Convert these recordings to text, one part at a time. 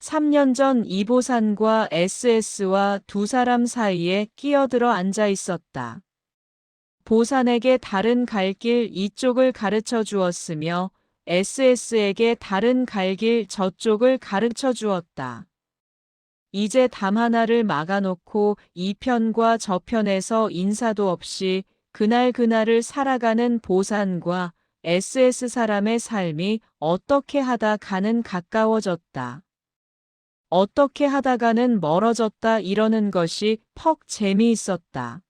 3년 전 이보산과 SS와 두 사람 사이에 끼어들어 앉아 있었다. 보산에게 다른 갈 길 이쪽을 가르쳐 주었으며 SS에게 다른 갈 길 저쪽을 가르쳐 주었다. 이제 담 하나를 막아놓고 이 편과 저 편에서 인사도 없이 그날그날을 살아가는 보산과 SS 사람의 삶이 어떻게 하다가는 가까워졌다. 어떻게 하다가는 멀어졌다 이러는 것이 퍽 재미있었다.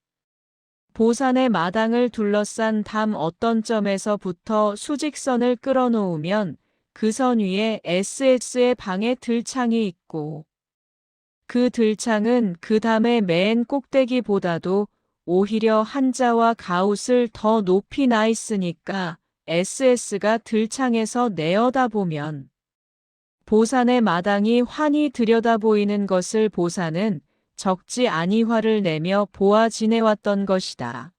보산의 마당을 둘러싼 담 어떤 점에서부터 수직선을 끌어놓으면 그 선 위에 SS의 방의 들창이 있고 그 들창은 그 담의 맨 꼭대기보다도 오히려 한자와 가웃을 더 높이 나 있으니까 SS가 들창에서 내어다보면 보산의 마당이 환히 들여다보이는 것을 보산은 적지 아니 화를 내며 보아 지내왔던 것이다.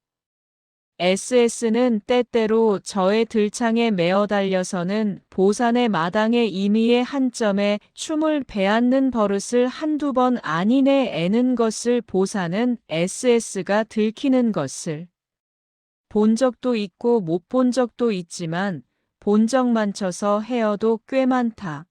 SS는 때때로 저의 들창에 매어 달려서는 보산의 마당의 임의의 한 점에 춤을 베앗는 버릇을 한두 번 아니내 애는 것을 보산은 SS가 들키는 것을 본 적도 있고 못 본 적도 있지만 본 적만 쳐서 헤어도 꽤 많다.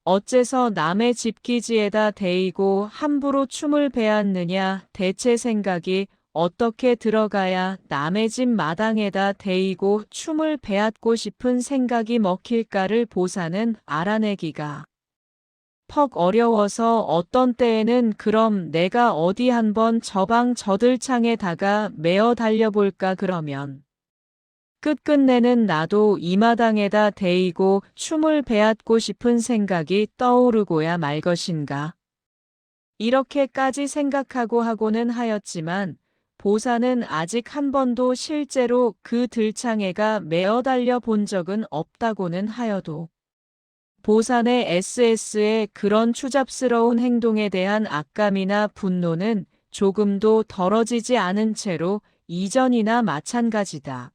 어째서 남의 집기지에다 대이고 함부로 춤을 베앗느냐 대체 생각이 어떻게 들어가야 남의 집 마당에다 대이고 춤을 베앗고 싶은 생각이 먹힐까를 보사는 알아내기가 퍽 어려워서 어떤 때에는 그럼 내가 어디 한번 저방 저들창에다가 매어 달려볼까 그러면 끝끝내는 나도 이 마당에다 대이고 춤을 베앗고 싶은 생각이 떠오르고야 말 것인가. 이렇게까지 생각하고 하고는 하였지만 보사는 아직 한 번도 실제로 그 들창에가 매어 달려 본 적은 없다고는 하여도 보산의 SS의 그런 추잡스러운 행동에 대한 악감이나 분노는 조금도 덜어지지 않은 채로 이전이나 마찬가지다.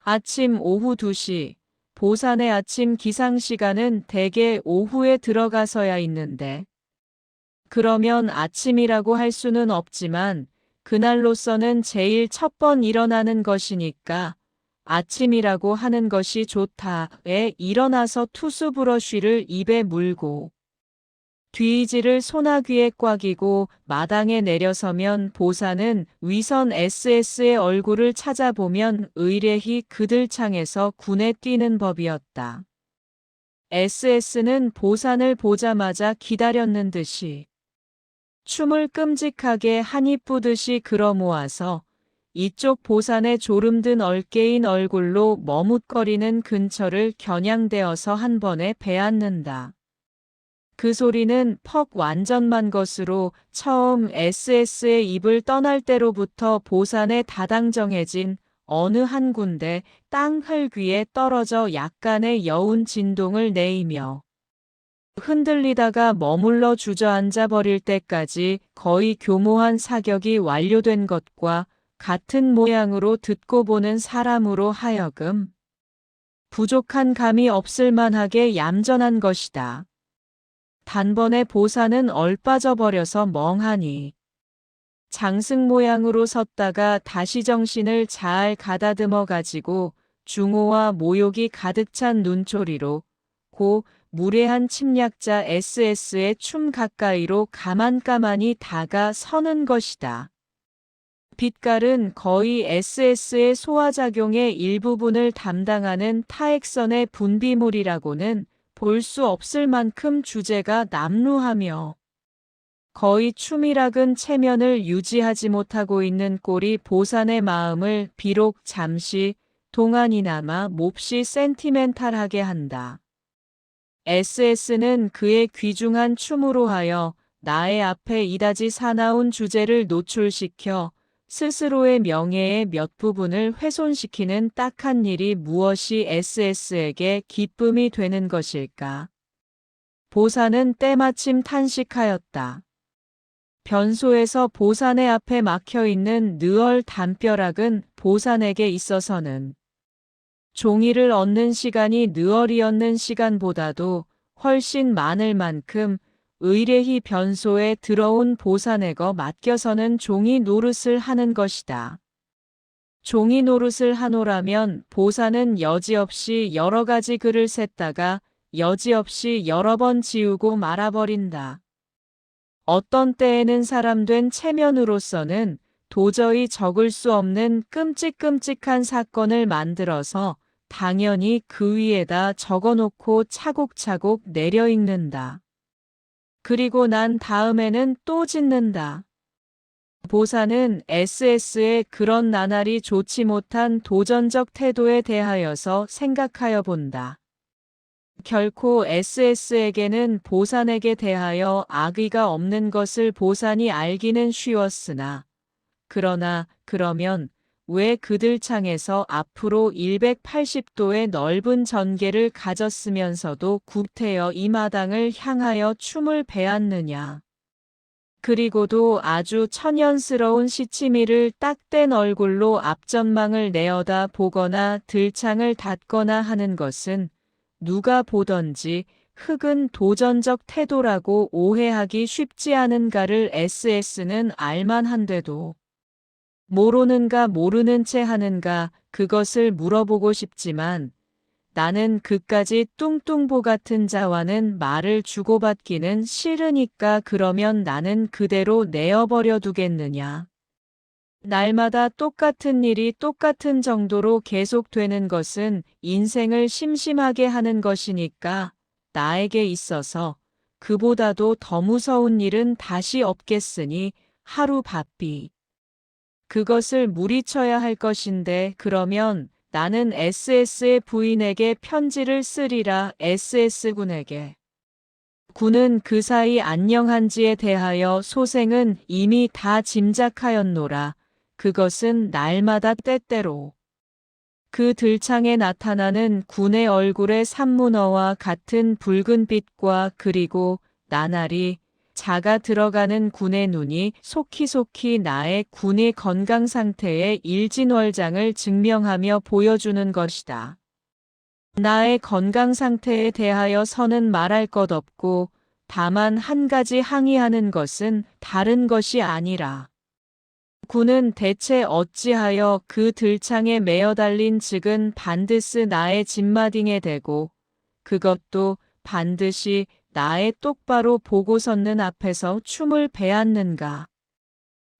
아침 오후 2시, 보산의 아침 기상시간은 대개 오후에 들어가서야 있는데 그러면 아침이라고 할 수는 없지만 그날로서는 제일 첫 번 일어나는 것이니까 아침이라고 하는 것이 좋다에 일어나서 투수 브러쉬를 입에 물고 뒤이지를 소나귀에 꽉이고 마당에 내려서면 보사는 위선 SS의 얼굴을 찾아보면 의례히 그들 창에서 군에 뛰는 법이었다. SS는 보산을 보자마자 기다렸는 듯이 춤을 끔찍하게 한이 뿌듯이 끌어모아서 이쪽 보산의 졸음든 얼개인 얼굴로 머뭇거리는 근처를 겨냥되어서 한 번에 베앗는다. 그 소리는 퍽 완전만 것으로 처음 SS의 입을 떠날 때로부터 보산에 다당정해진 어느 한 군데 땅 흙위에 떨어져 약간의 여운 진동을 내이며 흔들리다가 머물러 주저앉아 버릴 때까지 거의 교모한 사격이 완료된 것과 같은 모양으로 듣고 보는 사람으로 하여금 부족한 감이 없을 만하게 얌전한 것이다. 단번에 보사는 얼빠져 버려서 멍하니 장승 모양으로 섰다가 다시 정신을 잘 가다듬어 가지고 중오와 모욕이 가득 찬 눈초리로 고 무례한 침략자 SS의 춤 가까이로 가만가만히 다가 서는 것이다. 빛깔은 거의 SS의 소화작용의 일부분을 담당하는 타액선의 분비물이라고는 볼 수 없을 만큼 주제가 남루하며 거의 춤이락은 체면을 유지하지 못하고 있는 꼴이 보산의 마음을 비록 잠시 동안이나마 몹시 센티멘탈하게 한다. SS는 그의 귀중한 춤으로 하여 나의 앞에 이다지 사나운 주제를 노출시켜 스스로의 명예의 몇 부분을 훼손시키는 딱한 일이 무엇이 SS에게 기쁨이 되는 것일까? 보산은 때마침 탄식하였다. 변소에서 보산의 앞에 막혀있는 느얼 담벼락은 보산에게 있어서는 종이를 얻는 시간이 느얼이 얻는 시간보다도 훨씬 많을 만큼 의례히 변소에 들어온 보사네거 맡겨서는 종이 노릇을 하는 것이다. 종이 노릇을 하노라면 보사는 여지없이 여러 가지 글을 셌다가 여지없이 여러 번 지우고 말아버린다. 어떤 때에는 사람된 체면으로서는 도저히 적을 수 없는 끔찍끔찍한 사건을 만들어서 당연히 그 위에다 적어놓고 차곡차곡 내려 읽는다. 그리고 난 다음에는 또 짓는다. 보사는 SS의 그런 나날이 좋지 못한 도전적 태도에 대하여서 생각하여 본다. 결코 SS에게는 보산에게 대하여 악의가 없는 것을 보산이 알기는 쉬웠으나, 그러면 왜 그들 창에서 앞으로 180도의 넓은 전개를 가졌으면서도 구태여 이 마당을 향하여 춤을 배웠느냐. 그리고도 아주 천연스러운 시치미를 딱댄 얼굴로 앞전망을 내어다 보거나 들창을 닫거나 하는 것은 누가 보던지 흙은 도전적 태도라고 오해하기 쉽지 않은가를 SS는 알만한데도 모르는가 모르는 채 하는가 그것을 물어보고 싶지만 나는 그까지 뚱뚱보 같은 자와는 말을 주고받기는 싫으니까 그러면 나는 그대로 내어버려 두겠느냐. 날마다 똑같은 일이 똑같은 정도로 계속되는 것은 인생을 심심하게 하는 것이니까 나에게 있어서 그보다도 더 무서운 일은 다시 없겠으니 하루 바삐. 그것을 물리쳐야 할 것인데 그러면 나는 SS의 부인에게 편지를 쓰리라. SS군에게. 군은 그 사이 안녕한지에 대하여 소생은 이미 다 짐작하였노라. 그것은 날마다 때때로 그 들창에 나타나는 군의 얼굴의 산문어와 같은 붉은 빛과 그리고 나날이 작아 들어가는 군의 눈이 속히속히 나의 군의 건강 상태의 일진월장을 증명하며 보여주는 것이다. 나의 건강 상태에 대하여서는 말할 것 없고 다만 한 가지 항의하는 것은 다른 것이 아니라 군은 대체 어찌하여 그 들창에 매어 달린 즉은 반드시 나의 짐마딩에 대고 그것도 반드시 나의 똑바로 보고 섰는 앞에서 춤을 배웠는가.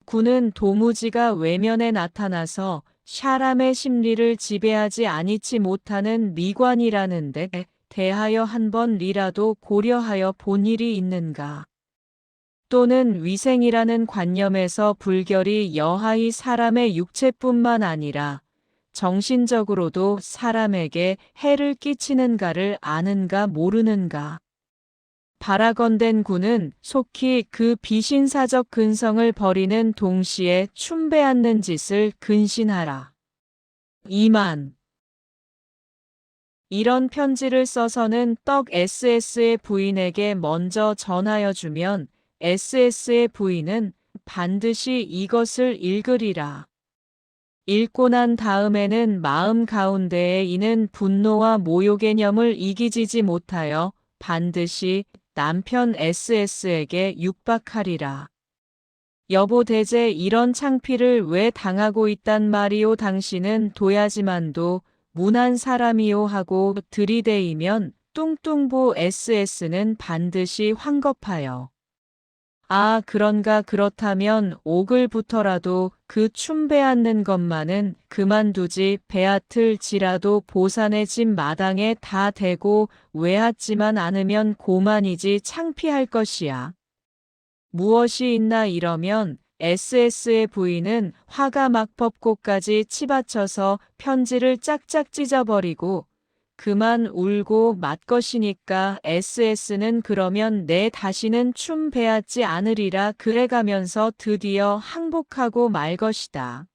군은 도무지가 외면에 나타나서 사람의 심리를 지배하지 아니치 못하는 미관이라는데 대하여 한 번이라도 고려하여 본 일이 있는가. 또는 위생이라는 관념에서 불결이 여하이 사람의 육체뿐만 아니라 정신적으로도 사람에게 해를 끼치는가를 아는가 모르는가. 바라건댄 군은 속히 그 비신사적 근성을 버리는 동시에 춤배앗는 짓을 근신하라. 2만. 이런 편지를 써서는 떡 SS의 부인에게 먼저 전하여 주면 SS의 부인은 반드시 이것을 읽으리라. 읽고 난 다음에는 마음 가운데에 있는 분노와 모욕 개념을 이기지지 못하여 반드시 남편 SS에게 육박하리라. 여보 대제 이런 창피를 왜 당하고 있단 말이오 당신은 둬야지만도 문한 사람이오 하고 들이대이면 뚱뚱보 SS는 반드시 황급하여 아 그런가 그렇다면 옥을부터라도 그 춤 배앗는 것만은 그만두지 배앗을지라도 보산의 집 마당에 다 대고 외앗지만 않으면 고만이지 창피할 것이야. 무엇이 있나 이러면 SS의 부인은 화가 막 법고까지 치받쳐서 편지를 짝짝 찢어버리고 그만 울고 말 것이니까 SS는 그러면 내 다시는 춤 배앗지 않으리라 그래가면서 드디어 항복하고 말 것이다.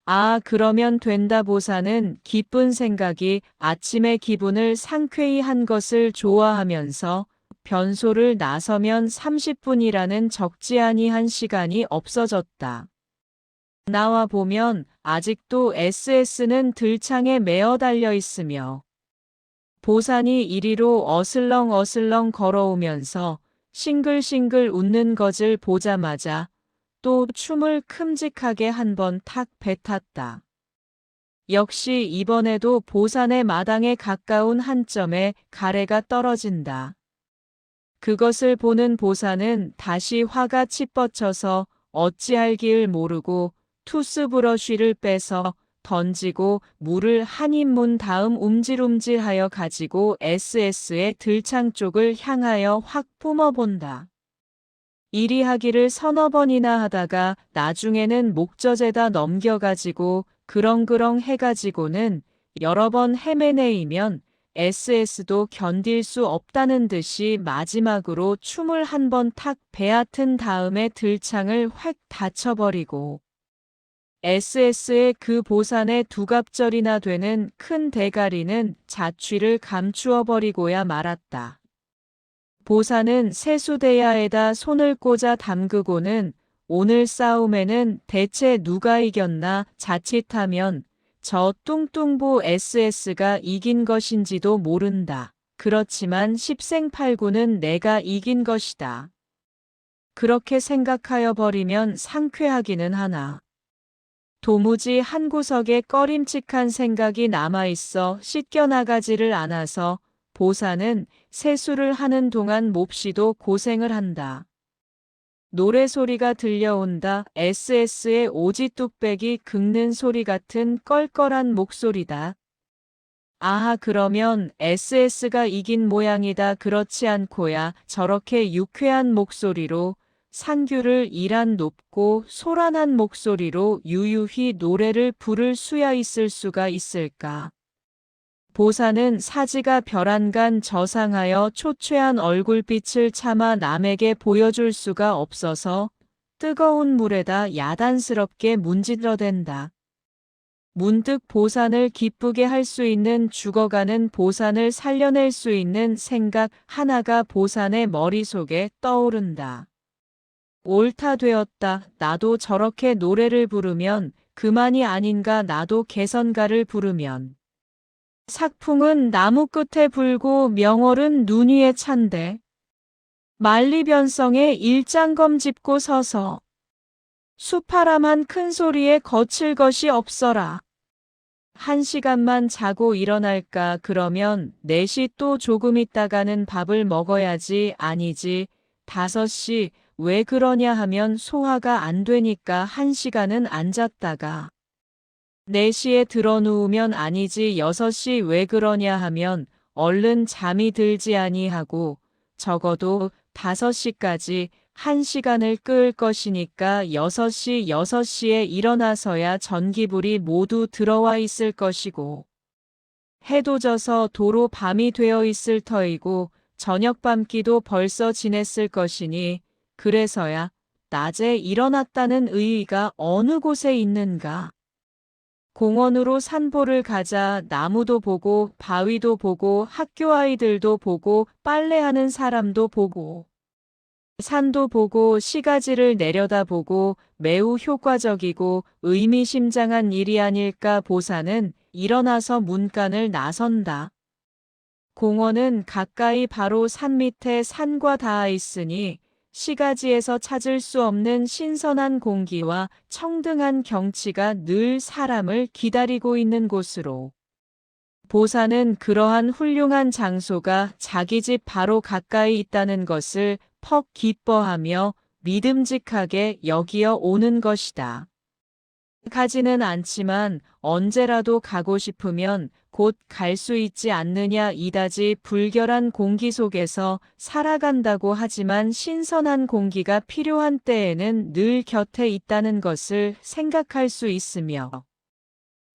아 그러면 된다 보사는 기쁜 생각이 아침의 기분을 상쾌히 한 것을 좋아하면서 변소를 나서면 30분이라는 적지 아니한 시간이 없어졌다. 나와 보면 아직도 SS는 들창에 매어 달려 있으며 보산이 이리로 어슬렁어슬렁 걸어오면서 싱글싱글 웃는 것을 보자마자 또 춤을 큼직하게 한 번 탁 뱉었다. 역시 이번에도 보산의 마당에 가까운 한 점에 가래가 떨어진다. 그것을 보는 보산은 다시 화가 치뻗쳐서 어찌할 길 모르고 투스브러쉬를 빼서 던지고 물을 한 입문 다음 움찔움찔하여 가지고 SS의 들창 쪽을 향하여 확 뿜어본다. 이리 하기를 서너 번이나 하다가 나중에는 목젖에다 넘겨가지고 그렁그렁 해가지고는 여러 번 헤매내이면 SS도 견딜 수 없다는 듯이 마지막으로 춤을 한 번 탁 베앗은 다음에 들창을 확 닫혀버리고 SS의 그 보산의 두갑절이나 되는 큰 대가리는 자취를 감추어버리고야 말았다. 보산은 세수대야에다 손을 꽂아 담그고는 오늘 싸움에는 대체 누가 이겼나 자칫하면 저 뚱뚱보 SS가 이긴 것인지도 모른다. 그렇지만 십생팔구는 내가 이긴 것이다. 그렇게 생각하여 버리면 상쾌하기는 하나. 도무지 한 구석에 꺼림칙한 생각이 남아있어 씻겨나가지를 않아서 보산은 세수를 하는 동안 몹시도 고생을 한다. 노래소리가 들려온다. SS의 오지뚝배기 긁는 소리 같은 껄껄한 목소리다. 아하, 그러면 SS가 이긴 모양이다. 그렇지 않고야 저렇게 유쾌한 목소리로 상규를 일한 높고 소란한 목소리로 유유히 노래를 부를 수야 있을 수가 있을까. 보산은 사지가 벼란간 저상하여 초췌한 얼굴빛을 차마 남에게 보여줄 수가 없어서 뜨거운 물에다 야단스럽게 문질러댄다. 문득 보산을 기쁘게 할 수 있는 죽어가는 보산을 살려낼 수 있는 생각 하나가 보산의 머릿속에 떠오른다. 옳다 되었다. 나도 저렇게 노래를 부르면 그만이 아닌가. 나도 개선가를 부르면. 삭풍은 나무 끝에 불고 명월은 눈 위에 찬데 만리변성에 일장검 짚고 서서 수파람한 큰 소리에 거칠 것이 없어라. 1시간만 자고 일어날까. 그러면 4시 또 조금 있다가는 밥을 먹어야지. 아니지 5시. 왜 그러냐 하면 소화가 안 되니까 1시간은 안 잤다가 4시에 들어 누우면 아니지 6시. 왜 그러냐 하면 얼른 잠이 들지 아니하고 적어도 5시까지 1시간을 끌 것이니까 6시에 일어나서야 전기불이 모두 들어와 있을 것이고 해도 져서 도로 밤이 되어 있을 터이고 저녁밤기도 벌써 지냈을 것이니 그래서야 낮에 일어났다는 의의가 어느 곳에 있는가. 공원으로 산보를 가자. 나무도 보고 바위도 보고 학교 아이들도 보고 빨래하는 사람도 보고 산도 보고 시가지를 내려다보고 매우 효과적이고 의미심장한 일이 아닐까. 보산은 일어나서 문간을 나선다. 공원은 가까이 바로 산 밑에 산과 닿아 있으니 시가지에서 찾을 수 없는 신선한 공기와 청등한 경치가 늘 사람을 기다리고 있는 곳으로. 보산은 그러한 훌륭한 장소가 자기 집 바로 가까이 있다는 것을 퍽 기뻐하며 믿음직하게 여기어 오는 것이다. 가지는 않지만 언제라도 가고 싶으면 곧 갈 수 있지 않느냐. 이다지 불결한 공기 속에서 살아간다고 하지만 신선한 공기가 필요한 때에는 늘 곁에 있다는 것을 생각할 수 있으며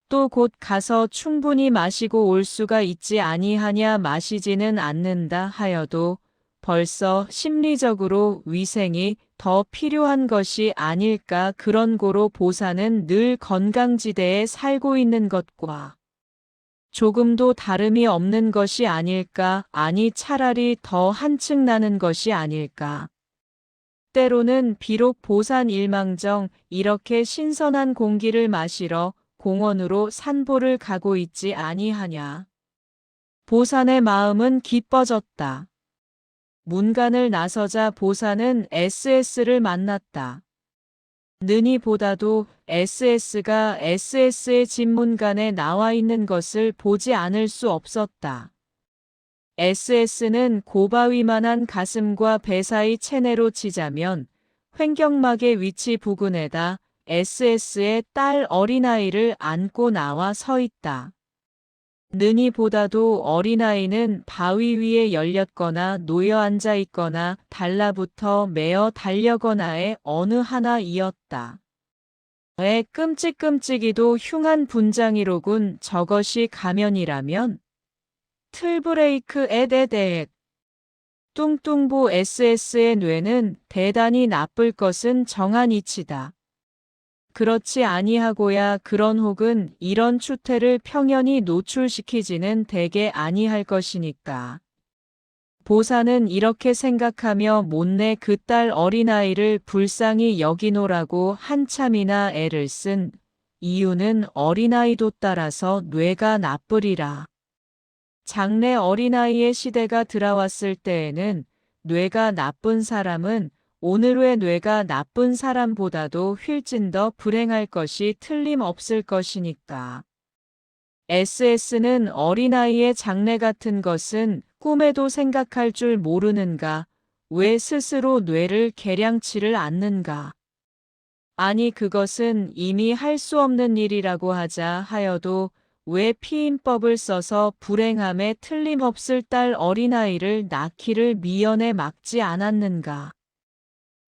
또 곧 가서 충분히 마시고 올 수가 있지 아니하냐. 마시지는 않는다 하여도 벌써 심리적으로 위생이 더 필요한 것이 아닐까. 그런 고로 보산은 늘 건강지대에 살고 있는 것과 조금도 다름이 없는 것이 아닐까. 아니 차라리 더 한층 나는 것이 아닐까. 때로는 비록 보산 일망정 이렇게 신선한 공기를 마시러 공원으로 산보를 가고 있지 아니하냐. 보산의 마음은 기뻐졌다. 문간을 나서자 보산은 SS를 만났다. 느니 보다도 SS가 SS의 집 문간에 나와 있는 것을 보지 않을 수 없었다. SS는 고바위만한 가슴과 배 사이 체내로 치자면 횡격막의 위치 부근에다 SS의 딸 어린아이를 안고 나와 서 있다. 느니 보다도 어린아이는 바위 위에 열렸거나 놓여 앉아 있거나 달라붙어 매어 달려거나의 어느 하나이었다. 에 끔찍끔찍이도 흉한 분장이로군. 저것이 가면이라면? 틀브레이크 앳앳앳. 뚱뚱보 SS의 뇌는 대단히 나쁠 것은 정한 이치다. 그렇지 아니하고야 그런 혹은 이런 추태를 평연히 노출시키지는 대개 아니할 것이니까. 보사는 이렇게 생각하며 못내 그 딸 어린아이를 불쌍히 여기노라고 한참이나 애를 쓴 이유는 어린아이도 따라서 뇌가 나쁘리라. 장래 어린아이의 시대가 들어왔을 때에는 뇌가 나쁜 사람은 오늘의 뇌가 나쁜 사람보다도 휠씬 더 불행할 것이 틀림없을 것이니까. SS는 어린아이의 장래 같은 것은 꿈에도 생각할 줄 모르는가? 왜 스스로 뇌를 개량치를 않는가? 아니 그것은 이미 할 수 없는 일이라고 하자 하여도 왜 피임법을 써서 불행함에 틀림없을 딸 어린아이를 낳기를 미연에 막지 않았는가?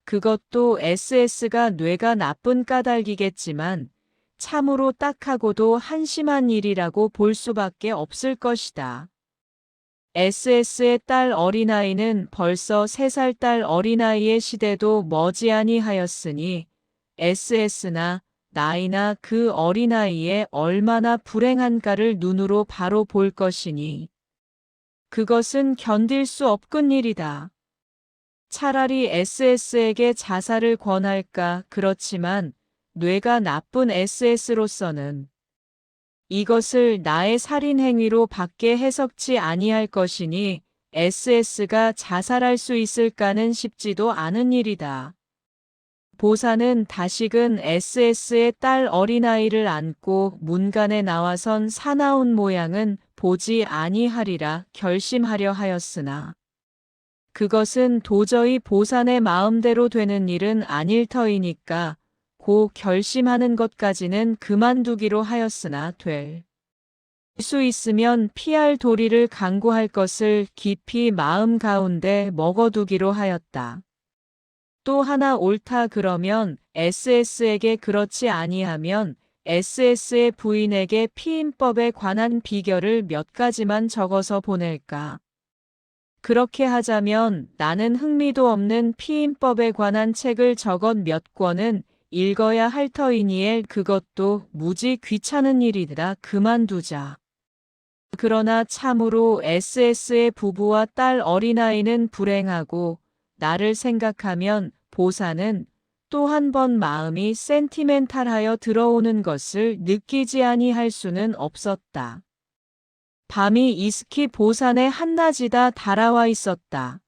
그것도 SS가 뇌가 나쁜 까닭이겠지만 참으로 딱하고도 한심한 일이라고 볼 수밖에 없을 것이다. SS의 딸 어린아이는 벌써 3살 딸 어린아이의 시대도 머지않이 하였으니 SS나 나이나 그 어린아이의 얼마나 불행한가를 눈으로 바로 볼 것이니 그것은 견딜 수 없군 일이다. 차라리 SS에게 자살을 권할까. 그렇지만 뇌가 나쁜 SS로서는 이것을 나의 살인 행위로 밖에 해석치 아니할 것이니 SS가 자살할 수 있을까는 쉽지도 않은 일이다. 보사는 다시금 SS의 딸 어린아이를 안고 문간에 나와선 사나운 모양은 보지 아니하리라 결심하려 하였으나 그것은 도저히 보산의 마음대로 되는 일은 아닐 터이니까 고 결심하는 것까지는 그만두기로 하였으나 될 수 있으면 피할 도리를 강구할 것을 깊이 마음 가운데 먹어두기로 하였다. 또 하나 옳다 그러면 SS에게 그렇지 아니하면 SS의 부인에게 피임법에 관한 비결을 몇 가지만 적어서 보낼까. 그렇게 하자면 나는 흥미도 없는 피임법에 관한 책을 적어 몇 권은 읽어야 할 터이니에 그것도 무지 귀찮은 일이라 그만두자. 그러나 참으로 SS의 부부와 딸 어린아이는 불행하고 나를 생각하면 보사는 또 한 번 마음이 센티멘탈하여 들어오는 것을 느끼지 아니할 수는 없었다. 밤이 이스키 보산의 한낮이다 달아와 있었다.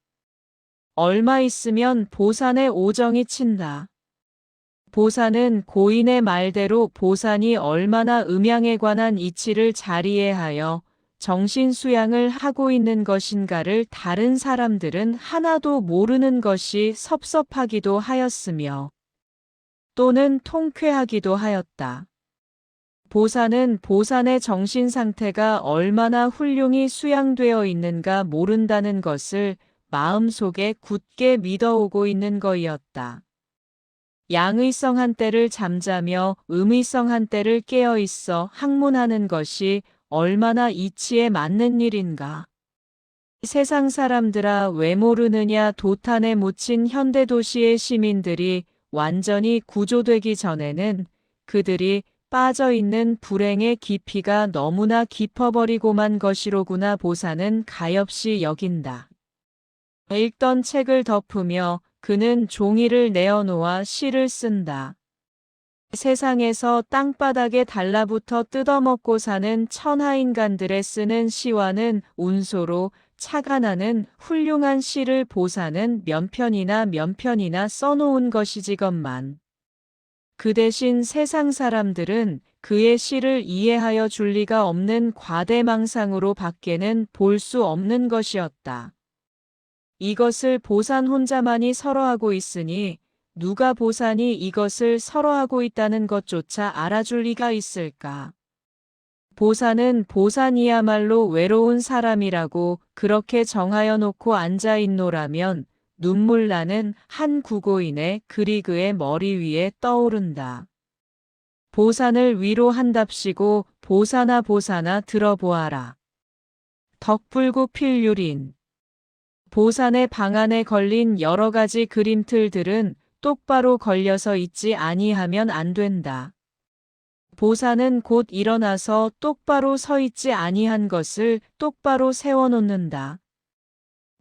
얼마 있으면 보산의 오정이 친다. 보산은 고인의 말대로 보산이 얼마나 음양에 관한 이치를 잘 이해하여 정신수양을 하고 있는 것인가를 다른 사람들은 하나도 모르는 것이 섭섭하기도 하였으며 또는 통쾌하기도 하였다. 보산은 보산의 정신 상태가 얼마나 훌륭히 수양되어 있는가 모른다는 것을 마음속에 굳게 믿어오고 있는 거이었다. 양의성 한때를 잠자며 음의성 한때를 깨어 있어 학문하는 것이 얼마나 이치에 맞는 일인가. 세상 사람들아 왜 모르느냐. 도탄에 묻힌 현대도시의 시민들이 완전히 구조되기 전에는 그들이 빠져있는 불행의 깊이가 너무나 깊어버리고만 것이로구나. 보사는 가엾이 여긴다. 읽던 책을 덮으며 그는 종이를 내어놓아 시를 쓴다. 세상에서 땅바닥에 달라붙어 뜯어먹고 사는 천하인간들의 쓰는 시와는 운소로 차가 나는 훌륭한 시를 보사는 몇 편이나 써놓은 것이지건만. 그 대신 세상 사람들은 그의 시를 이해하여 줄 리가 없는 과대망상으로 밖에는 볼 수 없는 것이었다. 이것을 보산 혼자만이 설어하고 있으니 누가 보산이 이것을 설어하고 있다는 것조차 알아줄 리가 있을까? 보산은 보산이야말로 외로운 사람이라고 그렇게 정하여 놓고 앉아 있노라면 눈물 나는 한 국고인의 글이 그의 머리 위에 떠오른다. 보산을 위로한답시고 보사나 들어보아라. 덕불구 필유린. 보산의 방 안에 걸린 여러 가지 그림틀들은 똑바로 걸려서 있지 아니하면 안 된다. 보산은 곧 일어나서 똑바로 서 있지 아니한 것을 똑바로 세워놓는다.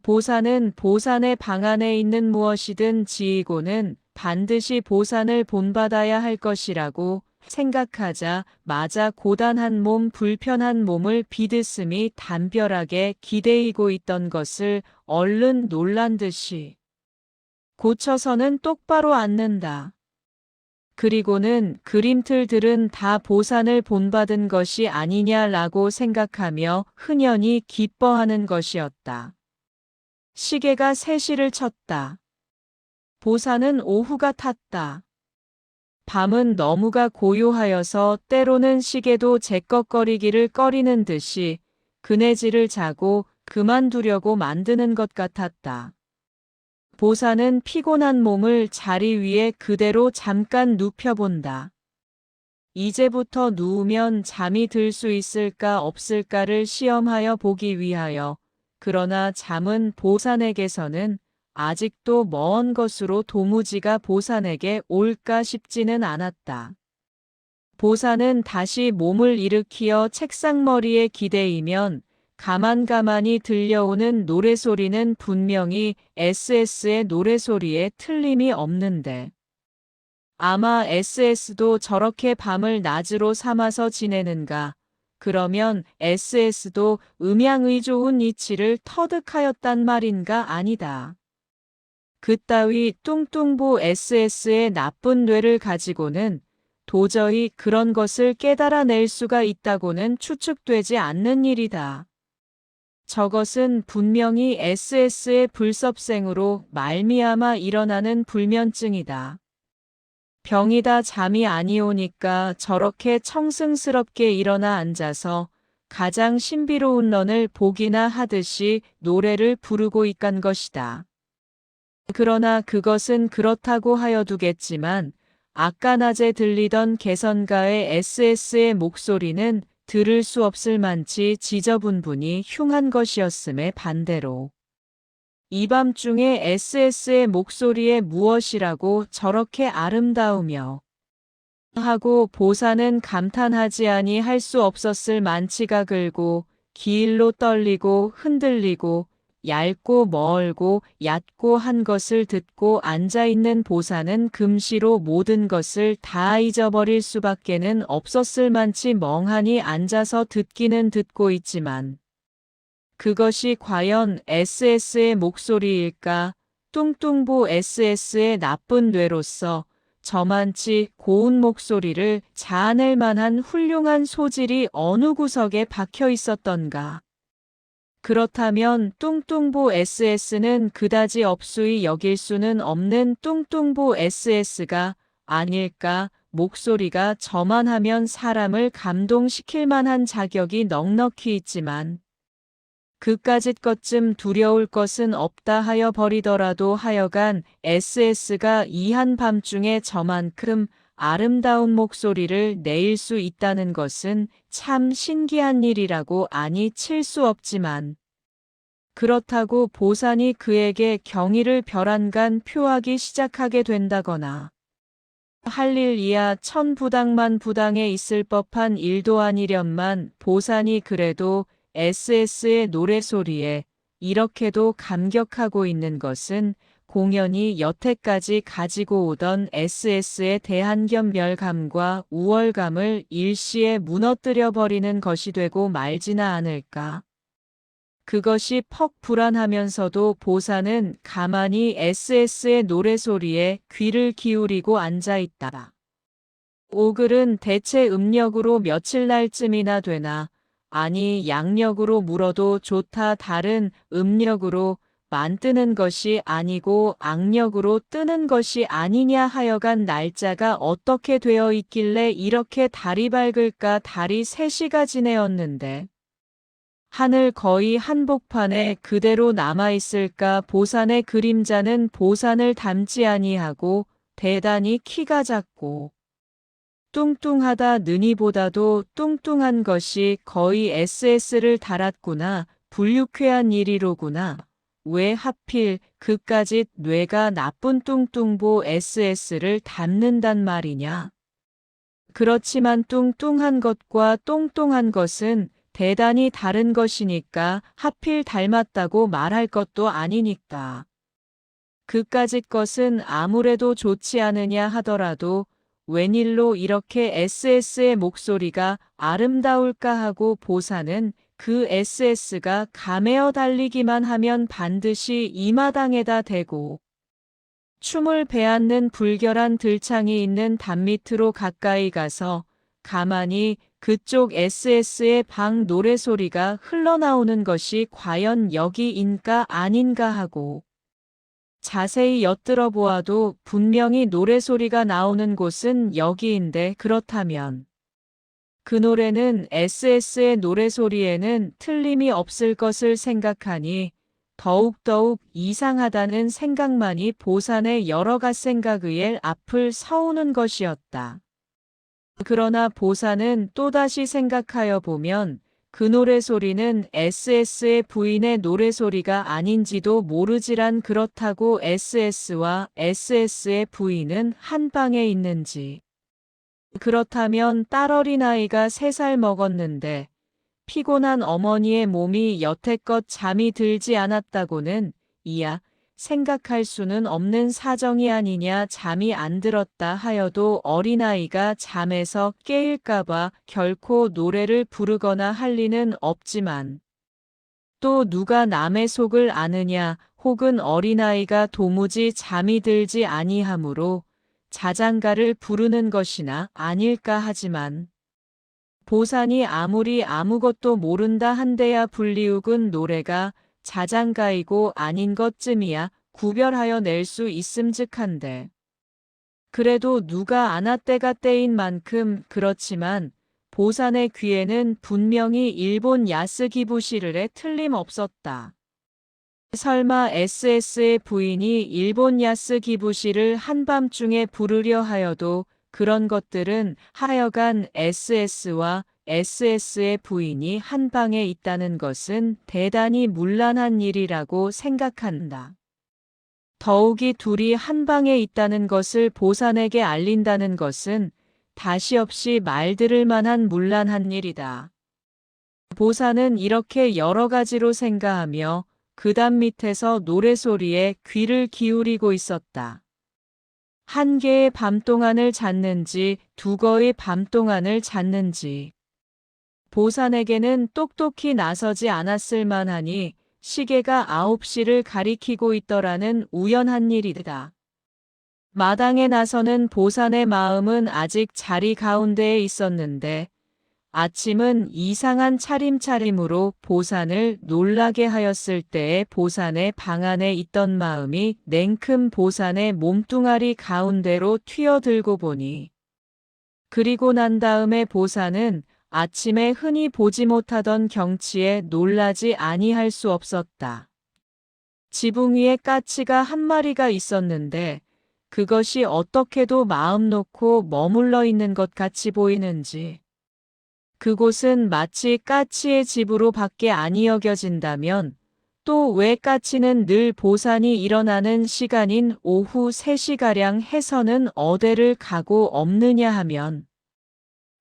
보산은 보산의 방 안에 있는 무엇이든 지이고는 반드시 보산을 본받아야 할 것이라고 생각하자 마자 고단한 몸 불편한 몸을 비드슴이 담벼락에 기대이고 있던 것을 얼른 놀란 듯이 고쳐서는 똑바로 앉는다. 그리고는 그림틀들은 다 보산을 본받은 것이 아니냐라고 생각하며 흔연히 기뻐하는 것이었다. 시계가 3시를 쳤다. 보산은 오후가 탔다. 밤은 너무가 고요하여서 때로는 시계도 제꺽거리기를 꺼리는 듯이 그네지를 자고 그만두려고 만드는 것 같았다. 보산은 피곤한 몸을 자리 위에 그대로 잠깐 눕혀본다. 이제부터 누우면 잠이 들 수 있을까 없을까를 시험하여 보기 위하여. 그러나 잠은 보산에게서는 아직도 먼 것으로 도무지가 보산에게 올까 싶지는 않았다. 보산은 다시 몸을 일으키어 책상머리에 기대이면 가만히 들려오는 노래소리는 분명히 SS의 노래소리에 틀림이 없는데 아마 SS도 저렇게 밤을 낮으로 삼아서 지내는가. 그러면 SS도 음양의 좋은 이치를 터득하였단 말인가 아니다. 그따위 뚱뚱보 SS의 나쁜 뇌를 가지고는 도저히 그런 것을 깨달아낼 수가 있다고는 추측되지 않는 일이다. 저것은 분명히 SS의 불섭생으로 말미암아 일어나는 불면증이다. 병이다 잠이 아니오니까 저렇게 청승스럽게 일어나 앉아서 가장 신비로운 넌을 보기나 하듯이 노래를 부르고 있간 것이다. 그러나 그것은 그렇다고 하여 두겠지만 아까 낮에 들리던 개선가의 SS의 목소리는 들을 수 없을 만치 지저분분히 흉한 것이었음에 반대로 이 밤중에 SS의 목소리에 무엇이라고 저렇게 아름다우며 하고 보사는 감탄하지 아니할 수 없었을 만치가 글고 기일로 떨리고 흔들리고 얇고 멀고 얕고 한 것을 듣고 앉아있는 보사는 금시로 모든 것을 다 잊어버릴 수밖에는 없었을 만치 멍하니 앉아서 듣기는 듣고 있지만 그것이 과연 SS의 목소리일까? 뚱뚱보 SS의 나쁜 뇌로서 저만치 고운 목소리를 자아낼 만한 훌륭한 소질이 어느 구석에 박혀 있었던가? 그렇다면 뚱뚱보 SS는 그다지 업수히 여길 수는 없는 뚱뚱보 SS가 아닐까? 목소리가 저만하면 사람을 감동시킬 만한 자격이 넉넉히 있지만 그까짓 것쯤 두려울 것은 없다 하여 버리더라도 하여간 SS가 이 한밤중에 저만큼 아름다운 목소리를 내일 수 있다는 것은 참 신기한 일이라고 아니 칠 수 없지만 그렇다고 보산이 그에게 경의를 별안간 표하기 시작하게 된다거나 할 일 이야 천부당만 부당에 있을 법한 일도 아니련만 보산이 그래도 SS의 노래소리에 이렇게도 감격하고 있는 것은 공연이 여태까지 가지고 오던 SS의 대한 겸멸감과 우월감을 일시에 무너뜨려버리는 것이 되고 말지나 않을까. 그것이 퍽 불안하면서도 보사는 가만히 SS의 노래소리에 귀를 기울이고 앉아있다. 오글은 대체 음력으로 며칠 날쯤이나 되나, 아니 양력으로 물어도 좋다 다른 음력으로 만 뜨는 것이 아니고 악력으로 뜨는 것이 아니냐 하여간 날짜가 어떻게 되어 있길래 이렇게 달이 밝을까. 달이 3시가 지내었는데 하늘 거의 한복판에 그대로 남아있을까. 보산의 그림자는 보산을 닮지 아니하고 대단히 키가 작고 뚱뚱하다. 느니보다도 뚱뚱한 것이 거의 SS를 닮았구나. 불유쾌한 일이로구나. 왜 하필 그까짓 뇌가 나쁜 뚱뚱보 SS를 닮는단 말이냐. 그렇지만 뚱뚱한 것과 똥똥한 것은 대단히 다른 것이니까 하필 닮았다고 말할 것도 아니니까. 그까짓 것은 아무래도 좋지 않으냐 하더라도 웬일로 이렇게 SS의 목소리가 아름다울까 하고 보사는 그 SS가 감에어 달리기만 하면 반드시 이 마당에다 대고 춤을 배앗는 불결한 들창이 있는 담 밑으로 가까이 가서 가만히 그쪽 SS의 방 노래소리가 흘러나오는 것이 과연 여기인가 아닌가 하고 자세히 엿들어 보아도 분명히 노래소리가 나오는 곳은 여기인데 그렇다면 그 노래는 SS의 노래소리에는 틀림이 없을 것을 생각하니 더욱더욱 이상하다는 생각만이 보산의 여러 갓생각의 앞을 서우는 것이었다. 그러나 보산은 또다시 생각하여 보면 그 노래소리는 SS의 부인의 노래소리가 아닌지도 모르지란 그렇다고 SS와 SS의 부인은 한 방에 있는지. 그렇다면 딸어린아이가 3살 먹었는데 피곤한 어머니의 몸이 여태껏 잠이 들지 않았다고는 이야 생각할 수는 없는 사정이 아니냐. 잠이 안 들었다 하여도 어린아이가 잠에서 깨일까봐 결코 노래를 부르거나 할 리는 없지만 또 누가 남의 속을 아느냐. 혹은 어린아이가 도무지 잠이 들지 아니하므로 자장가를 부르는 것이나 아닐까 하지만 보산이 아무리 아무것도 모른다 한데야 불리욱은 노래가 자장가이고 아닌 것쯤이야 구별하여 낼 수 있음직한데 그래도 누가 아나 때가 때인 만큼 그렇지만 보산의 귀에는 분명히 일본 야스기부시르에 틀림없었다. 설마 SS의 부인이 일본 야스기부시를 한밤중에 부르려 하여도 그런 것들은 하여간 SS와 SS의 부인이 한 방에 있다는 것은 대단히 문란한 일이라고 생각한다. 더욱이 둘이 한 방에 있다는 것을 보산에게 알린다는 것은 다시 없이 말들을 만한 문란한 일이다. 보산은 이렇게 여러 가지로 생각하며 그 담 밑에서 노래소리에 귀를 기울이고 있었다. 한 개의 밤동안을 잤는지 두거의 밤동안을 잤는지 보산에게는 똑똑히 나서지 않았을 만하니 시계가 9시를 가리키고 있더라는 우연한 일이다. 마당에 나서는 보산의 마음은 아직 자리 가운데에 있었는데 아침은 이상한 차림차림으로 보산을 놀라게 하였을 때에 보산의 방 안에 있던 마음이 냉큼 보산의 몸뚱아리 가운데로 튀어들고 보니 그리고 난 다음에 보산은 아침에 흔히 보지 못하던 경치에 놀라지 아니할 수 없었다. 지붕 위에 까치가 한 마리가 있었는데 그것이 어떻게도 마음 놓고 머물러 있는 것 같이 보이는지 그곳은 마치 까치의 집으로 밖에 아니 여겨진다면 또 왜 까치는 늘 보산이 일어나는 시간인 오후 3시가량 해서는 어디를 가고 없느냐 하면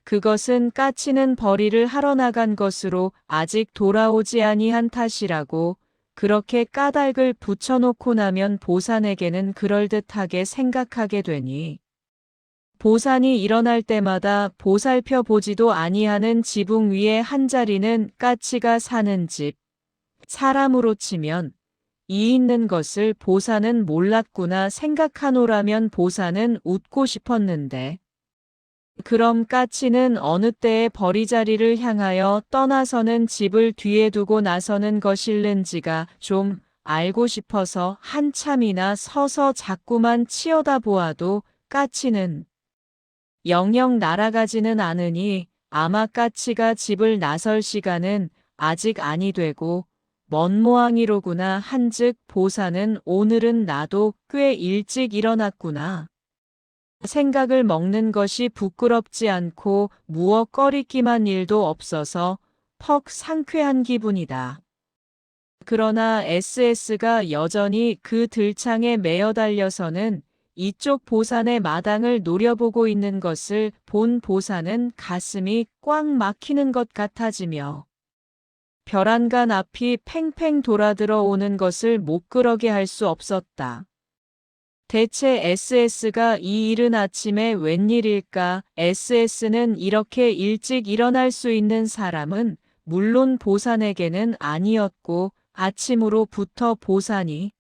그것은 까치는 벌이를 하러 나간 것으로 아직 돌아오지 아니한 탓이라고 그렇게 까닭을 붙여놓고 나면 보살에게는 그럴듯하게 생각하게 되니 보살이 일어날 때마다 보살펴 보지도 아니하는 지붕 위에 한 자리는 까치가 사는 집. 사람으로 치면 이 있는 것을 보살은 몰랐구나 생각하노라면 보살은 웃고 싶었는데 그럼 까치는 어느 때에 버리자리를 향하여 떠나서는 집을 뒤에 두고 나서는 것일는지가 좀 알고 싶어서 한참이나 서서 자꾸만 치여다보아도 까치는 영영 날아가지는 않으니 아마 까치가 집을 나설 시간은 아직 아니 되고 먼 모양이로구나 한즉 보살은 오늘은 나도 꽤 일찍 일어났구나. 생각을 먹는 것이 부끄럽지 않고 무엇 꺼리기만 일도 없어서 퍽 상쾌한 기분이다. 그러나 SS가 여전히 그 들창에 매어 달려서는 이쪽 보산의 마당을 노려보고 있는 것을 본 보산은 가슴이 꽉 막히는 것 같아지며 벼란간 앞이 팽팽 돌아들어 오는 것을 못 그러게 할 수 없었다. 대체 SS가 이 이른 아침에 웬일일까? SS는 이렇게 일찍 일어날 수 있는 사람은 물론 보산에게는 아니었고 아침으로부터 보산이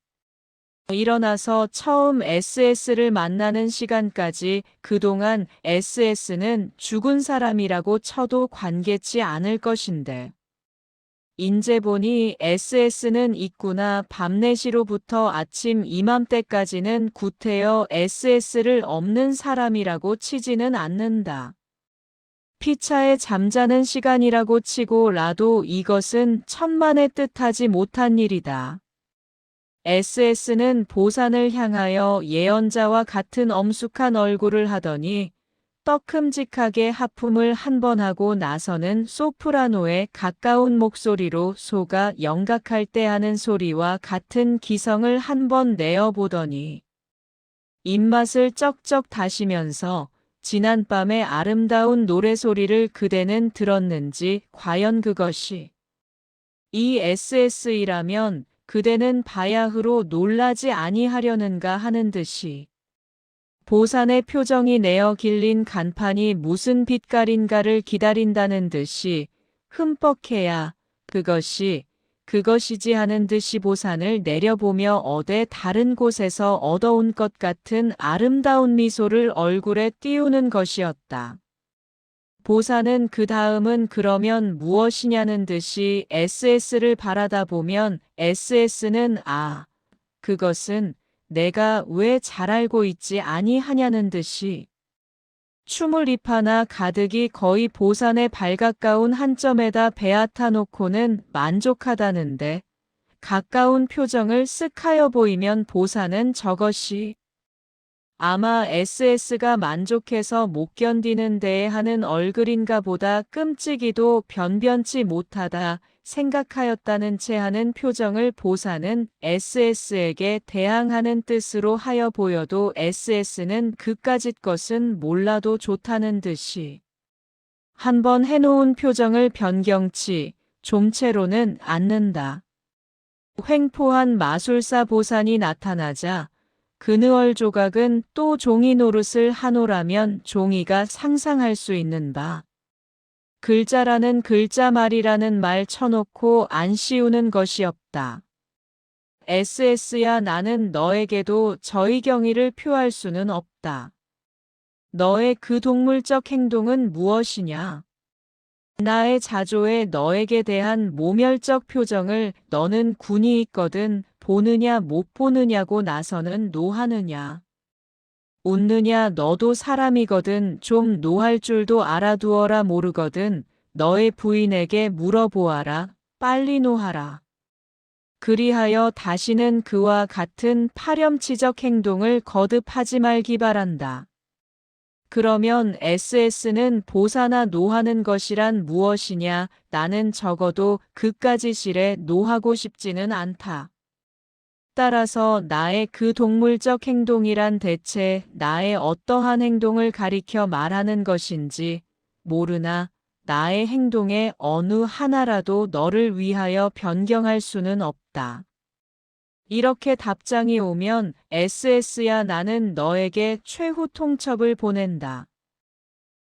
일어나서 처음 SS를 만나는 시간까지 그동안 SS는 죽은 사람이라고 쳐도 관계치 않을 것인데 인제 보니 SS는 있구나. 밤 4시로부터 아침 이맘때까지는 구태여 SS를 없는 사람이라고 치지는 않는다. 피차에 잠자는 시간이라고 치고라도 이것은 천만에 뜻하지 못한 일이다. SS는 보산을 향하여 예언자와 같은 엄숙한 얼굴을 하더니 떡큼직하게 하품을 한 번 하고 나서는 소프라노의 가까운 목소리로 소가 영각할 때 하는 소리와 같은 기성을 한 번 내어보더니 입맛을 쩍쩍 다시면서 지난밤의 아름다운 노래소리를 그대는 들었는지 과연 그것이 이 SS이라면 그대는 바야흐로 놀라지 아니하려는가 하는 듯이 보산의 표정이 내어 길린 간판이 무슨 빛깔인가를 기다린다는 듯이 흠뻑해야 그것이지 하는 듯이 보산을 내려보며 어디 다른 곳에서 얻어온 것 같은 아름다운 미소를 얼굴에 띄우는 것이었다. 보산은 그 다음은 그러면 무엇이냐는 듯이 SS를 바라다 보면 SS는 그것은 내가 왜 잘 알고 있지 아니하냐는 듯이 춤을 입하나 가득이 거의 보산의 발가까운 한 점에다 베앗아 놓고는 만족하다는데 가까운 표정을 쓱하여 보이면 보산은 저것이 아마 SS가 만족해서 못 견디는 데에 하는 얼굴인가 보다 끔찍이도 변변치 못하다 생각하였다는 채 하는 표정을 보사는 SS에게 대항하는 뜻으로 하여 보여도 SS는 그까짓 것은 몰라도 좋다는 듯이 한번 해놓은 표정을 변경치 좀채로는 않는다. 횡포한 마술사 보산이 나타나자 그느얼 조각은 또 종이 노릇을 하노라면 종이가 상상할 수 있는 바 글자라는 글자 말이라는 말 쳐놓고 안 씌우는 것이 없다. SS야 나는 너에게도 저의 경의를 표할 수는 없다. 너의 그 동물적 행동은 무엇이냐? 나의 자조에 너에게 대한 모멸적 표정을 너는 군이 있거든 보느냐 못 보느냐고 나서는 노하느냐. 웃느냐 너도 사람이거든 좀 노할 줄도 알아두어라 모르거든 너의 부인에게 물어보아라 빨리 노하라. 그리하여 다시는 그와 같은 파렴치적 행동을 거듭하지 말기 바란다. 그러면 SS는 보사나 노하는 것이란 무엇이냐 나는 적어도 그까지 실에 노하고 싶지는 않다. 따라서 나의 그 동물적 행동이란 대체 나의 어떠한 행동을 가리켜 말하는 것인지 모르나 나의 행동의 어느 하나라도 너를 위하여 변경할 수는 없다. 이렇게 답장이 오면 SS야 나는 너에게 최후 통첩을 보낸다.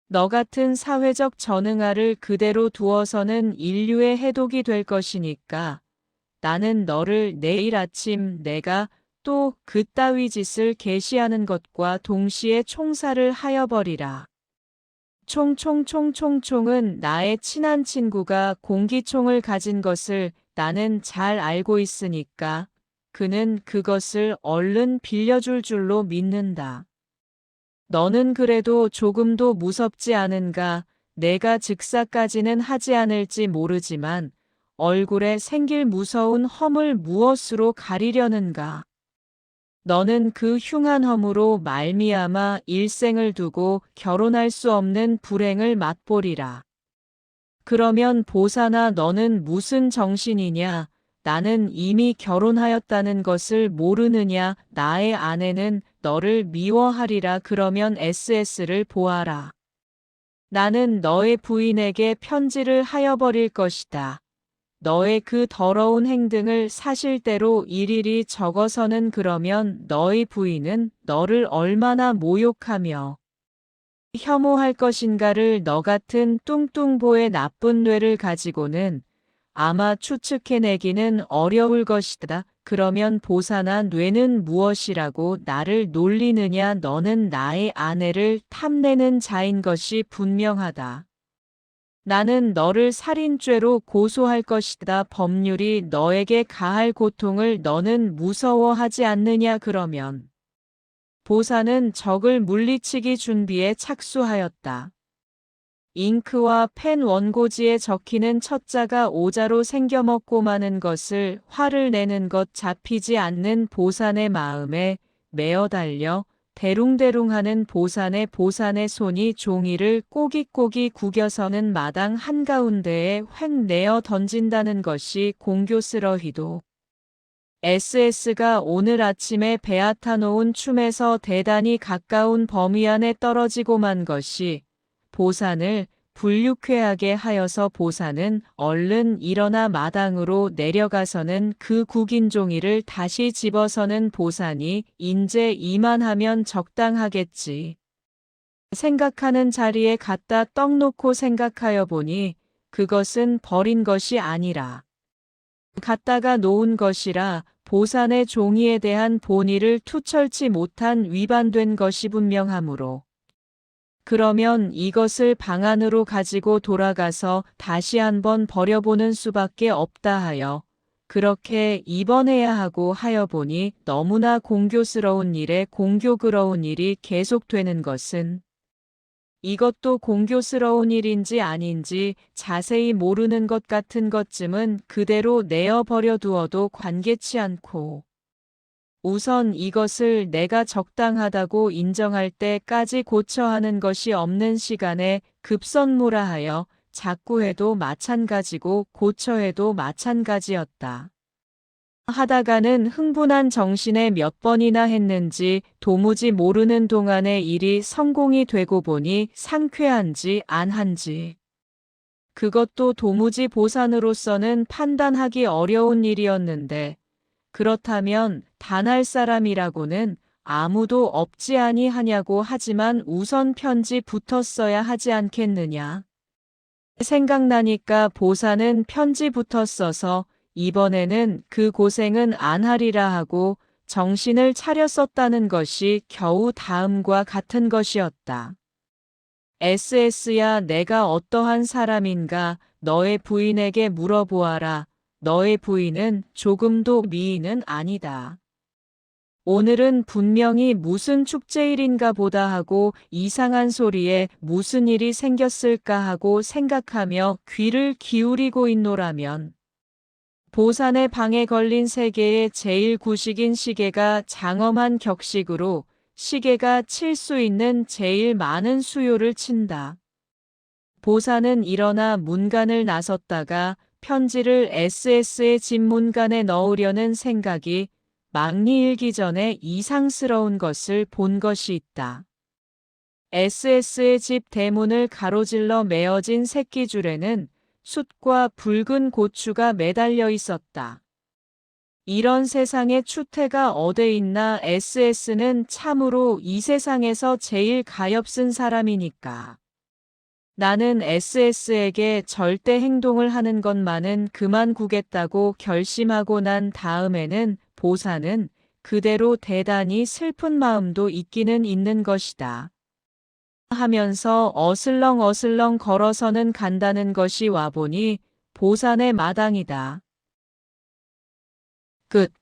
너 같은 사회적 전응아를 그대로 두어서는 인류의 해독이 될 것이니까 나는 너를 내일 아침 내가 또 그따위 짓을 계시하는 것과 동시에 총살을 하여 버리라. 총총총총총은 나의 친한 친구가 공기총을 가진 것을 나는 잘 알고 있으니까 그는 그것을 얼른 빌려줄 줄로 믿는다. 너는 그래도 조금도 무섭지 않은가? 내가 즉사까지는 하지 않을지 모르지만 얼굴에 생길 무서운 험을 무엇으로 가리려는가? 너는 그 흉한 험으로 말미암아 일생을 두고 결혼할 수 없는 불행을 맛보리라. 그러면 보사나 너는 무슨 정신이냐? 나는 이미 결혼하였다는 것을 모르느냐? 나의 아내는 너를 미워하리라. 그러면 SS를 보아라. 나는 너의 부인에게 편지를 하여 버릴 것이다. 너의 그 더러운 행등을 사실대로 일일이 적어서는 그러면 너의 부인은 너를 얼마나 모욕하며 혐오할 것인가를 너 같은 뚱뚱보의 나쁜 뇌를 가지고는 아마 추측해내기는 어려울 것이다. 그러면 보사나 뇌는 무엇이라고 나를 놀리느냐? 너는 나의 아내를 탐내는 자인 것이 분명하다. 나는 너를 살인죄로 고소할 것이다. 법률이 너에게 가할 고통을 너는 무서워하지 않느냐? 그러면 보사는 적을 물리치기 준비에 착수하였다. 잉크와 펜 원고지에 적히는 첫 자가 오자로 생겨먹고 마는 것을 화를 내는 것 잡히지 않는 보산의 마음에 매어 달려 대룽대룽하는 보산의 손이 종이를 꼬깃꼬깃 구겨서는 마당 한가운데에 획 내어 던진다는 것이 공교스러히도 SS가 오늘 아침에 베앗아 놓은 춤에서 대단히 가까운 범위 안에 떨어지고 만 것이 보산을 불육회하게 하여서 보산은 얼른 일어나 마당으로 내려가서는 그 구긴 종이를 다시 집어서는 보산이 인제 이만하면 적당하겠지 생각하는 자리에 갖다 떡 놓고 생각하여 보니 그것은 버린 것이 아니라 갖다가 놓은 것이라 보산의 종이에 대한 본의를 투철치 못한 위반된 것이 분명하므로 그러면 이것을 방 안으로 가지고 돌아가서 다시 한번 버려보는 수밖에 없다 하여 그렇게 입원해야 하고 하여 보니 너무나 공교스러운 일에 공교그러운 일이 계속되는 것은 이것도 공교스러운 일인지 아닌지 자세히 모르는 것 같은 것쯤은 그대로 내어 버려 두어도 관계치 않고 우선 이것을 내가 적당하다고 인정할 때까지 고쳐하는 것이 없는 시간에 급선무라 하여 자꾸 해도 마찬가지고 고쳐해도 마찬가지였다. 하다가는 흥분한 정신에 몇 번이나 했는지 도무지 모르는 동안에 일이 성공이 되고 보니 상쾌한지 안 한지 그것도 도무지 보산으로서는 판단하기 어려운 일이었는데 그렇다면 단할 사람이라고는 아무도 없지 아니하냐고 하지만 우선 편지 붙었어야 하지 않겠느냐. 생각나니까 보사는 편지 붙었어서 이번에는 그 고생은 안 하리라 하고 정신을 차렸었다는 것이 겨우 다음과 같은 것이었다. SS야 내가 어떠한 사람인가 너의 부인에게 물어보아라. 너의 부인은 조금도 미인은 아니다. 오늘은 분명히 무슨 축제일인가 보다 하고 이상한 소리에 무슨 일이 생겼을까 하고 생각하며 귀를 기울이고 있노라면 보산의 방에 걸린 세 개의 제일 구식인 시계가 장엄한 격식으로 시계가 칠 수 있는 제일 많은 수요를 친다. 보산은 일어나 문간을 나섰다가 편지를 SS의 집 문간에 넣으려는 생각이 막리일기 전에 이상스러운 것을 본 것이 있다. SS의 집 대문을 가로질러 메어진 새끼줄에는 숯과 붉은 고추가 매달려 있었다. 이런 세상에 추태가 어디 있나. SS는 참으로 이 세상에서 제일 가엾은 사람이니까. 나는 SS에게 절대 행동을 하는 것만은 그만두겠다고 결심하고 난 다음에는 보사는 그대로 대단히 슬픈 마음도 있기는 있는 것이다. 하면서 어슬렁어슬렁 걸어서는 간다는 것이 와보니 보산의 마당이다. 끝.